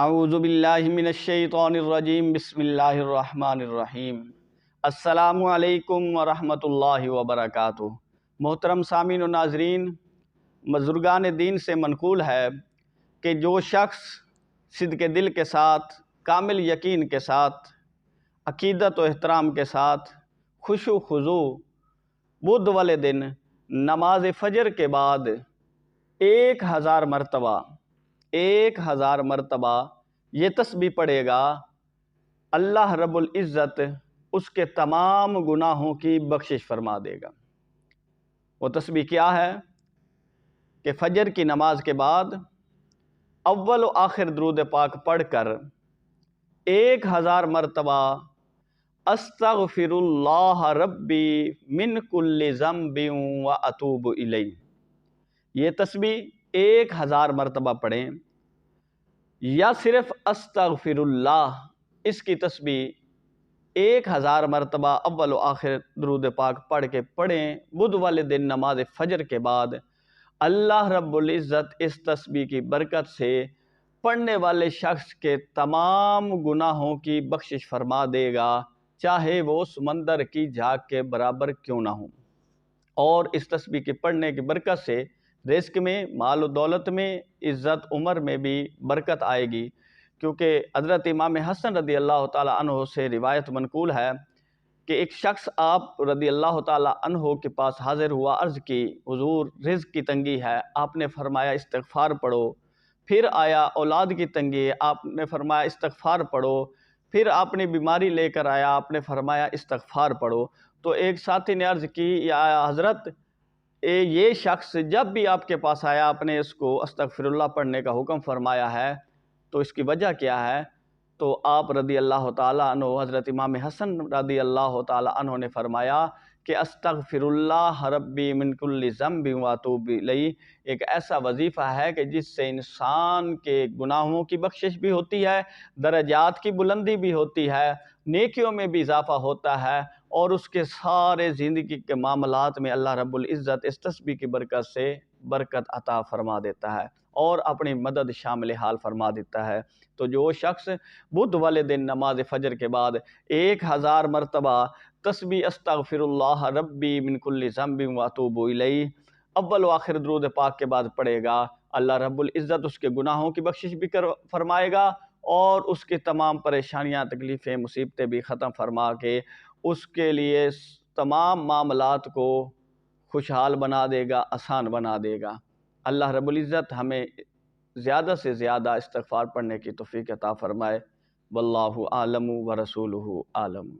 اعوذ باللہ من الشیطان الرجیم بسم اللہ الرحمن الرحیم۔ السلام علیکم ورحمۃ اللہ وبرکاتہ۔ محترم سامعین و ناظرین، بزرگان دین سے منقول ہے کہ جو شخص صدق دل کے ساتھ، کامل یقین کے ساتھ، عقیدت و احترام کے ساتھ، خشوع و خضوع بدھ والے دن نماز فجر کے بعد 1000 مرتبہ یہ تسبیح پڑھے گا، اللہ رب العزت اس کے تمام گناہوں کی بخشش فرما دے گا۔ وہ تسبیح کیا ہے کہ فجر کی نماز کے بعد اول و آخر درود پاک پڑھ کر 1000 مرتبہ استغفر اللہ ربی من کل ذنب و اتوب الیہ، یہ تسبیح 1000 مرتبہ پڑھیں، یا صرف استغفر اللہ، اس کی تسبیح 1000 مرتبہ اول و آخر درود پاک پڑھ کے پڑھیں بدھ والے دن نماز فجر کے بعد، اللہ رب العزت اس تسبیح کی برکت سے پڑھنے والے شخص کے تمام گناہوں کی بخشش فرما دے گا، چاہے وہ سمندر کی جھاگ کے برابر کیوں نہ ہوں۔ اور اس تسبیح کے پڑھنے کی برکت سے رزق میں، مال و دولت میں، عزت عمر میں بھی برکت آئے گی، کیونکہ حضرت امام حسن رضی اللہ تعالیٰ عنہ سے روایت منقول ہے کہ ایک شخص آپ رضی اللہ تعالیٰ عنہ کے پاس حاضر ہوا، عرض کی حضور رزق کی تنگی ہے، آپ نے فرمایا استغفار پڑھو۔ پھر آیا اولاد کی تنگی ہے، آپ نے فرمایا استغفار پڑھو۔ پھر آپ نے بیماری لے کر آیا، آپ نے فرمایا استغفار پڑھو۔ تو ایک ساتھی نے عرض کی یا حضرت یہ شخص جب بھی آپ کے پاس آیا آپ نے اس کو استغفر اللہ پڑھنے کا حکم فرمایا ہے، تو اس کی وجہ کیا ہے؟ تو آپ رضی اللہ تعالیٰ عنہ، حضرت امام حسن رضی اللہ تعالیٰ عنہ نے فرمایا کہ استغفر اللہ ربی من کل ذنب و اتوب الیہ ایک ایسا وظیفہ ہے کہ جس سے انسان کے گناہوں کی بخشش بھی ہوتی ہے، درجات کی بلندی بھی ہوتی ہے، نیکیوں میں بھی اضافہ ہوتا ہے، اور اس کے سارے زندگی کے معاملات میں اللہ رب العزت اس تسبیح کی برکت سے برکت عطا فرما دیتا ہے اور اپنی مدد شامل حال فرما دیتا ہے۔ تو جو شخص بدھ والے دن نماز فجر کے بعد 1000 مرتبہ تسبیح استغفر اللہ ربی من کل ذنب و اتوب الیہ اول و آخر درود پاک کے بعد پڑھے گا، اللہ رب العزت اس کے گناہوں کی بخشش بھی فرمائے گا اور اس کے تمام پریشانیاں، تکلیفیں، مصیبتیں بھی ختم فرما کے اس کے لیے تمام معاملات کو خوشحال بنا دے گا، آسان بنا دے گا۔ اللہ رب العزت ہمیں زیادہ سے زیادہ استغفار پڑھنے کی توفیق عطا فرمائے۔ واللہ اعلم ورسولہ اعلم۔